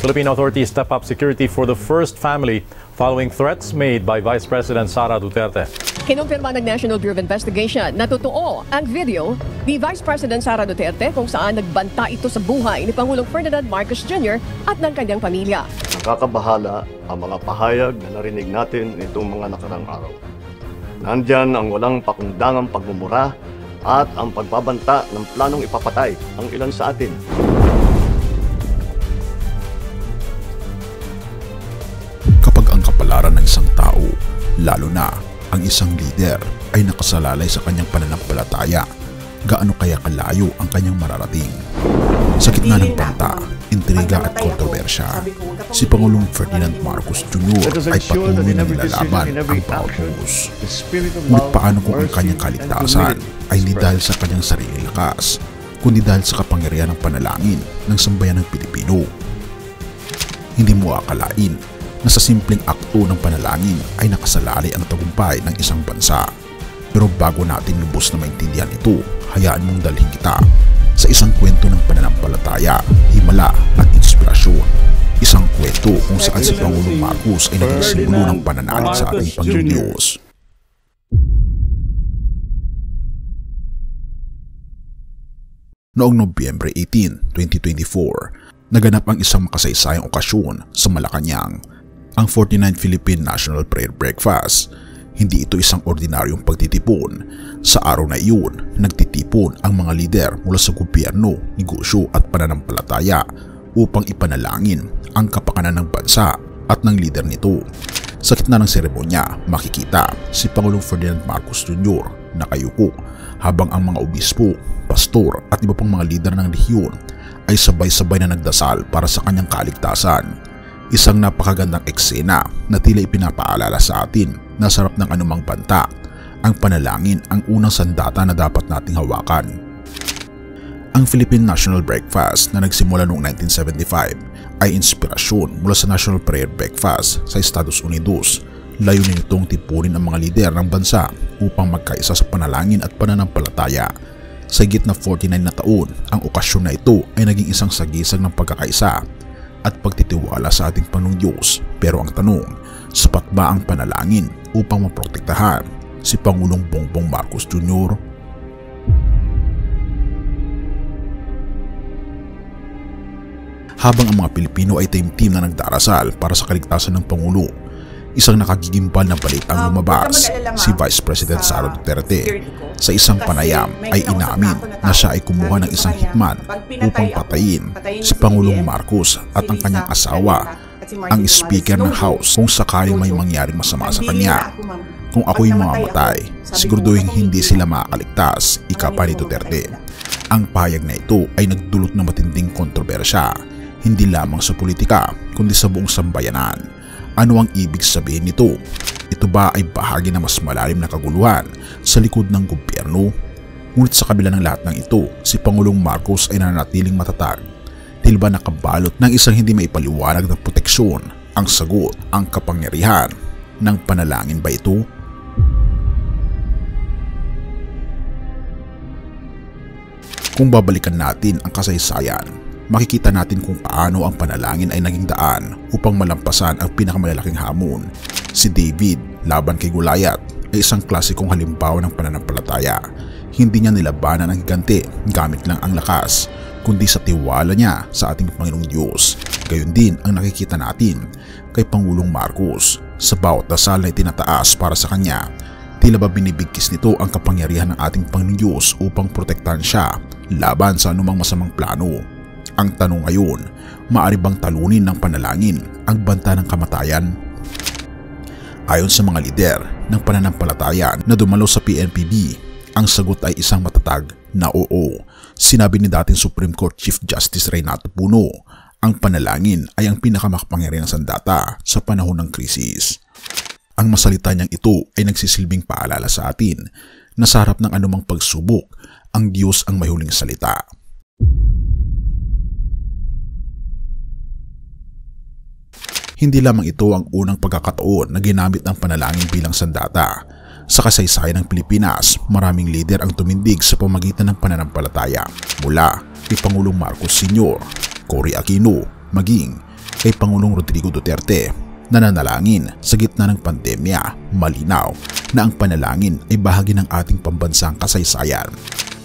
Philippine authorities step up security for the first family following threats made by Vice President Sara Duterte. Kinumpirma ng National Bureau of Investigation na totoo ang video ni Vice President Sara Duterte kung saan nagbanta ito sa buhay ni Pangulong Ferdinand Marcos Jr. at ng kanyang pamilya. Nakakabahala ang mga pahayag na narinig natin nitong mga nakarang araw. Nandyan ang walang pakundangang pagmumura at ang pagbabanta ng planong ipapatay ang ilan sa atin. Kapag ang kapalaran ng isang tao, lalo na ang isang lider, ay nakasalalay sa kanyang pananampalataya, gaano kaya kalayo ang kanyang mararating? Sa gitna ng banta, intriga at kontrobersya, si Pangulong Ferdinand Marcos Jr. ay patuloy na nilalaban ang bawat buhos. Ngunit paano kung ang kanyang kaligtasan ay hindi dahil sa kanyang sariling lakas, kundi dahil sa kapangyarihan ng panalangin ng sambayan ng Pilipino? Hindi mo akalain na sa simpleng akto ng panalangin ay nakasalalay ang tagumpay ng isang bansa. Pero bago natin lubos na maintindihan ito, hayaan mong dalhin kita sa isang kwento ng pananampalataya, himala at inspirasyon. Isang kwento kung saan si Pangulong Marcos ay naging simbolo ng pananalig sa ating Panginoong Diyos. Noong Nobyembre 18, 2024, naganap ang isang makasaysayang okasyon sa Malacanang, ang 49th Philippine National Prayer Breakfast. Hindi ito isang ordinaryong pagtitipon. Sa araw na iyon, nagtitipon ang mga lider mula sa gobyerno, negosyo at pananampalataya upang ipanalangin ang kapakanan ng bansa at ng lider nito. Sa gitna ng seremonya, makikita si Pangulong Ferdinand Marcos Jr. nakayuko habang ang mga obispo, pastor at iba pang mga lider ng rehiyon ay sabay-sabay na nagdasal para sa kanyang kaligtasan. Isang napakagandang eksena na tila ipinapaalala sa atin na sarap ng anumang banta, ang panalangin ang unang sandata na dapat nating hawakan. Ang Philippine National Breakfast na nagsimula noong 1975 ay inspirasyon mula sa National Prayer Breakfast sa Estados Unidos. Layunin nitong tipunin ang mga lider ng bansa upang magkaisa sa panalangin at pananampalataya. Sa higit na 49 na taon, ang okasyon na ito ay naging isang sagisag ng pagkakaisa at pagtitiwala sa ating Panginoong Diyos. Pero ang tanong, sapat ba ang panalangin upang maprotektahan si Pangulong Bongbong Marcos Jr.? Habang ang mga Pilipino ay team na nagdarasal para sa kaligtasan ng Pangulo, isang nakagigimbal na balitang lumabas. Si Vice President Sara Duterte sa isang panayam ay inamin na siya ay kumuha ng isang hitman upang patayin si Pangulong Marcos at ang kanyang asawa, ang Speaker ng House, kung sakaling may mangyaring masama sa kanya. Kung ako'y mamamatay, siguraduhin hindi sila makakaligtas, ika pa ni Duterte. Ang pahayag na ito ay nagdulot ng matinding kontrobersya, hindi lamang sa politika kundi sa buong sambayanan. Ano ang ibig sabihin nito? Ito ba ay bahagi ng mas malalim na kaguluhan sa likod ng gobyerno? Ngunit sa kabila ng lahat ng ito, si Pangulong Marcos ay nananatiling matatag. Tila ba nakabalot ng isang hindi maipaliwanag ng proteksyon? Ang sagot, ang kapangyarihan ng panalangin ba ito? Kung babalikan natin ang kasaysayan, makikita natin kung paano ang panalangin ay naging daan upang malampasan ang pinakamalalaking hamon. Si David laban kay Goliath ay isang klasikong halimbawa ng pananampalataya. Hindi niya nilabanan ang higante gamit lang ang lakas, kundi sa tiwala niya sa ating Panginoong Diyos. Gayon din ang nakikita natin kay Pangulong Marcos. Sa bawat dasal na itinataas para sa kanya, tila ba binibigkis nito ang kapangyarihan ng ating Panginoong Diyos upang protektahan siya laban sa anumang masamang plano. Ang tanong ngayon, maaari bang talunin ng panalangin ang banta ng kamatayan? Ayon sa mga lider ng pananampalataya na dumalo sa PNPB, ang sagot ay isang matatag na oo. Sinabi ni dating Supreme Court Chief Justice Renato Puno, ang panalangin ay ang pinakamakapangyarihang sandata sa panahon ng krisis. Ang masalita niyang ito ay nagsisilbing paalala sa atin na sa harap ng anumang pagsubok, ang Diyos ang may huling salita. Hindi lamang ito ang unang pagkakataon na ginamit ang panalangin bilang sandata. Sa kasaysayan ng Pilipinas, maraming lider ang tumindig sa pamagitan ng pananampalataya, mula kay Pangulong Marcos Sr., Cory Aquino, maging kay Pangulong Rodrigo Duterte. Nananalangin sa gitna ng pandemya, malinaw na ang panalangin ay bahagi ng ating pambansang kasaysayan.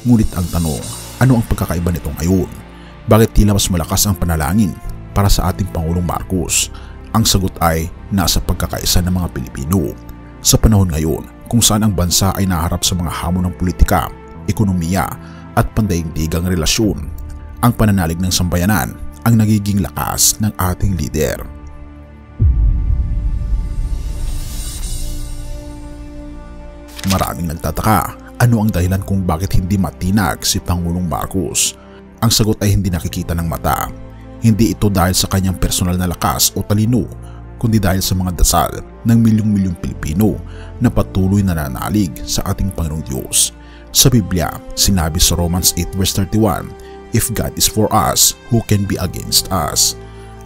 Ngunit ang tanong, ano ang pagkakaiba nito ngayon? Bakit tila mas malakas ang panalangin para sa ating Pangulong Marcos? Ang sagot ay nasa pagkakaisa ng mga Pilipino. Sa panahon ngayon kung saan ang bansa ay naharap sa mga hamon ng politika, ekonomiya at pandaigdigang relasyon, ang pananalig ng sambayanan ang nagiging lakas ng ating lider. Maraming nagtataka, ano ang dahilan kung bakit hindi matinag si Pangulong Marcos? Ang sagot ay hindi nakikita ng mata. Hindi ito dahil sa kanyang personal na lakas o talino, kundi dahil sa mga dasal ng milyong-milyong Pilipino na patuloy na nananalig sa ating Panginoong Diyos. Sa Biblia, sinabi sa Romans 8 verse 31, "If God is for us, who can be against us?"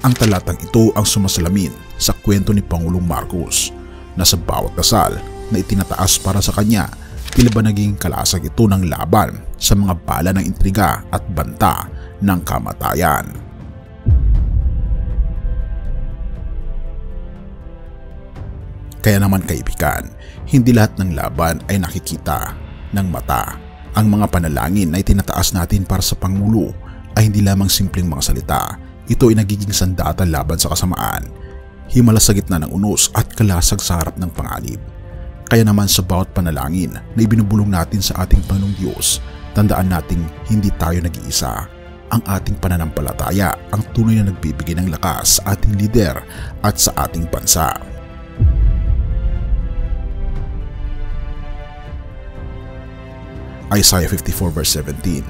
Ang talatang ito ang sumasalamin sa kwento ni Pangulong Marcos na sa bawat dasal na itinataas para sa kanya, tila ba naging kalasag ito ng laban sa mga bala ng intriga at banta ng kamatayan. Kaya naman kaibigan, hindi lahat ng laban ay nakikita ng mata. Ang mga panalangin na itinataas natin para sa Pangulo ay hindi lamang simpleng mga salita. Ito ay nagiging sandata laban sa kasamaan, himala sa gitna ng unos at kalasag sa harap ng panganib. Kaya naman sa bawat panalangin na ibinubulong natin sa ating Panginoong Diyos, tandaan nating hindi tayo nag-iisa. Ang ating pananampalataya ang tunay na nagbibigay ng lakas sa ating lider at sa ating bansa. Isaiah 54 verse 17,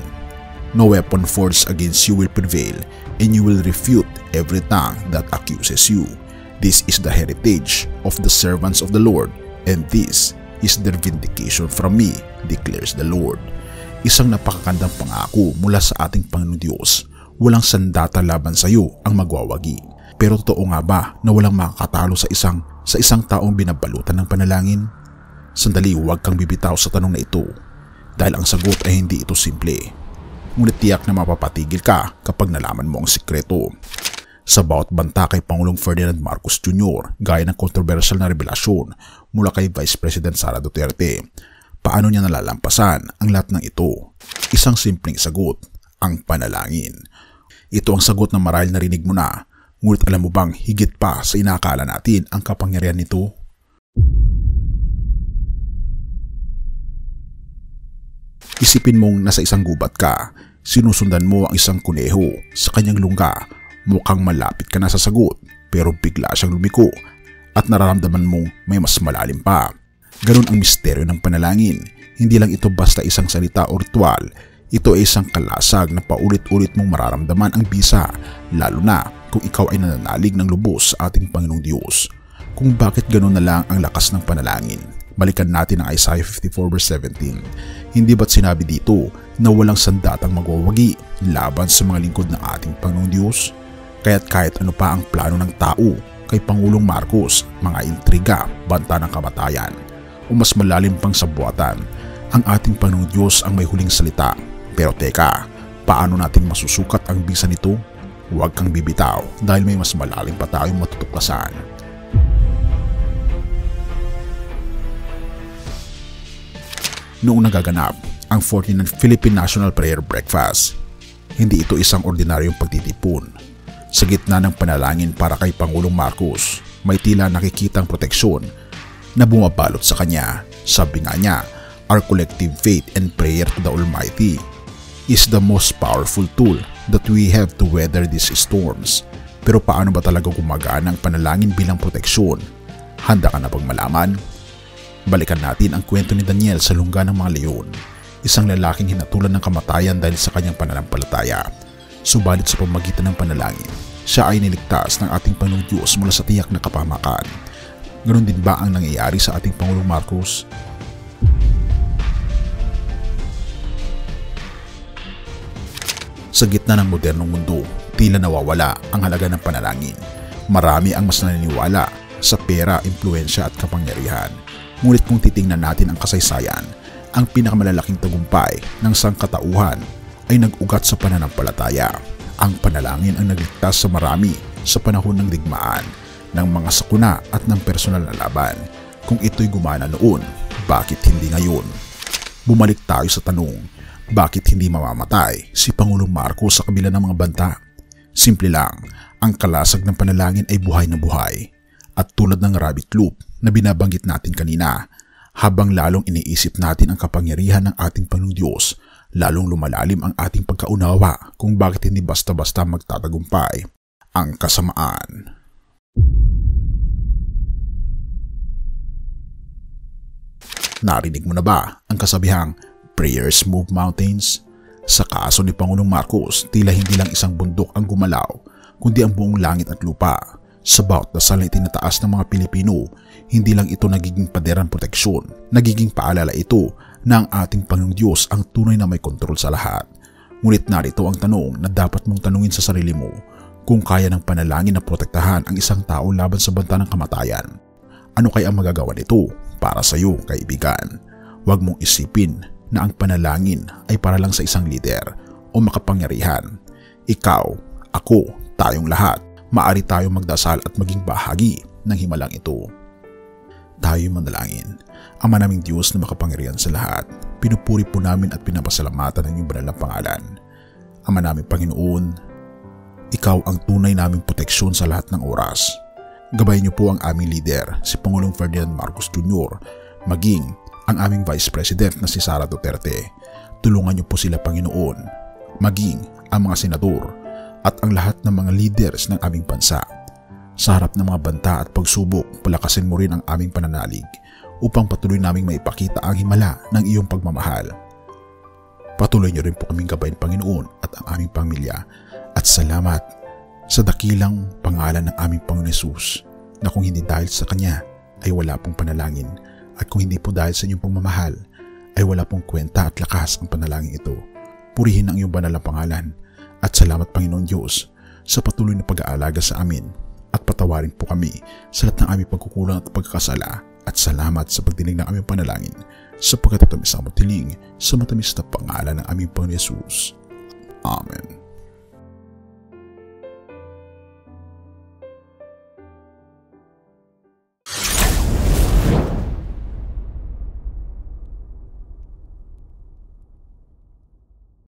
"No weapon forged against you will prevail, and you will refute every tongue that accuses you. This is the heritage of the servants of the Lord, and this is their vindication from me, declares the Lord." Isang napakagandang pangako mula sa ating Panginoong Diyos. Walang sandata laban sa iyo ang magwawagi. Pero totoo nga ba na walang makakatalo sa isang taong binabalutan ng panalangin? Sandali, huwag kang bibitaw sa tanong na ito. Dahil ang sagot ay hindi ito simple. Ngunit tiyak na mapapatigil ka kapag nalaman mo ang sikreto. Sa bawat banta kay Pangulong Ferdinand Marcos Jr., gaya ng kontrobersyal na revelasyon mula kay Vice President Sara Duterte, paano niya nalalampasan ang lahat ng ito? Isang simpleng sagot, ang panalangin. Ito ang sagot na marahil narinig mo na, ngunit alam mo bang higit pa sa inaakala natin ang kapangyarihan nito? Isipin mong nasa isang gubat ka, sinusundan mo ang isang kuneho sa kanyang lungga. Mukhang malapit ka na sa sagot, pero bigla siyang lumiko at nararamdaman mong may mas malalim pa. Ganun ang misteryo ng panalangin. Hindi lang ito basta isang salita o ritual. Ito ay isang kalasag na paulit-ulit mong mararamdaman ang bisa, lalo na kung ikaw ay nananalig ng lubos sa ating Panginoong Diyos. Kung bakit ganun na lang ang lakas ng panalangin, balikan natin ang Isaiah 54 verse 17. Hindi ba't sinabi dito na walang sandatang magwawagi laban sa mga lingkod ng ating Panginoong Diyos? Kaya't kahit ano pa ang plano ng tao kay Pangulong Marcos, mga intriga, banta ng kamatayan, o mas malalim pang sabuatan, ang ating Panginoong Diyos ang may huling salita. Pero teka, paano natin masusukat ang bisa nito? Huwag kang bibitaw dahil may mas malalim pa tayong matutuklasan. Noong nagaganap ang 49th Philippine National Prayer Breakfast, hindi ito isang ordinaryong pagtitipon. Sa gitna ng panalangin para kay Pangulong Marcos, may tila nakikitang proteksyon na bumabalot sa kanya. Sabi nga niya, "Our collective faith and prayer to the Almighty is the most powerful tool that we have to weather these storms." Pero paano ba talaga gumagana ang panalangin bilang proteksyon? Handa ka na bang malaman? Balikan natin ang kwento ni Daniel sa lungga ng mga leon, isang lalaking hinatulan ng kamatayan dahil sa kanyang pananampalataya. Subalit sa pamamagitan ng panalangin, siya ay niligtas ng ating Panginoong Diyos mula sa tiyak na kapahamakan. Ganon din ba ang nangyayari sa ating Pangulong Marcos? Sa gitna ng modernong mundo, tila nawawala ang halaga ng panalangin. Marami ang mas naniniwala sa pera, impluensya at kapangyarihan. Ngunit kung titingnan natin ang kasaysayan, ang pinakamalalaking tagumpay ng sangkatauhan ay nag-ugat sa pananampalataya. Ang panalangin ang nagligtas sa marami sa panahon ng digmaan, ng mga sakuna at ng personal na laban. Kung ito'y gumana noon, bakit hindi ngayon? Bumalik tayo sa tanong, bakit hindi mamamatay si Pangulong Marcos sa kabila ng mga banta? Simple lang, ang kalasag ng panalangin ay buhay na buhay. At tulad ng rabbit loop na binabanggit natin kanina, habang lalong iniisip natin ang kapangyarihan ng ating Panginoong Diyos, lalong lumalalim ang ating pagkaunawa kung bakit hindi basta-basta magtatagumpay ang kasamaan. Narinig mo na ba ang kasabihang prayers move mountains? Sa kaso ni Pangulong Marcos, tila hindi lang isang bundok ang gumalaw, kundi ang buong langit at lupa. Sa bawat dasal na itinataas ng mga Pilipino, hindi lang ito nagiging paderang proteksyon, nagiging paalala ito na ang ating Panginoong Diyos ang tunay na may kontrol sa lahat. Ngunit narito ang tanong na dapat mong tanungin sa sarili mo, kung kaya ng panalangin na protektahan ang isang tao laban sa banta ng kamatayan. Ano kaya ang magagawa nito para sa iyo, kaibigan? Huwag mong isipin na ang panalangin ay para lang sa isang lider o makapangyarihan. Ikaw, ako, tayong lahat, maaari tayong magdasal at maging bahagi ng himalang ito. Tayo manalangin. Ama naming Diyos na makapangyarihan sa lahat, pinupuri po namin at pinapasalamatan ang iyong banal na pangalan. Ama naming Panginoon, Ikaw ang tunay naming proteksyon sa lahat ng oras. Gabayan niyo po ang aming leader, si Pangulong Ferdinand Marcos Jr., maging ang aming Vice President na si Sara Duterte. Tulungan niyo po sila, Panginoon, maging ang mga senador at ang lahat ng mga leaders ng aming bansa. Sa harap ng mga banta at pagsubok, palakasin mo rin ang aming pananalig upang patuloy naming maipakita ang himala ng iyong pagmamahal. Patuloy niyo rin po kaming gabayan, Panginoon, at ang aming pamilya. At salamat sa dakilang pangalan ng aming Panginoon Hesus, na kung hindi dahil sa Kanya ay wala pong panalangin, at kung hindi po dahil sa inyong pagmamahal ay wala pong kwenta at lakas ang panalangin ito. Purihin ang iyong banal na pangalan, at salamat, Panginoon Diyos, sa patuloy na pag-aalaga sa amin, at patawarin po kami sa lahat ng aming pagkukulang at pagkakasala, at salamat sa pagdinig ng aming panalangin, sapagkat ito ang isang matiling sa matamis na pangalan ng aming Panginoon Hesus. Amen.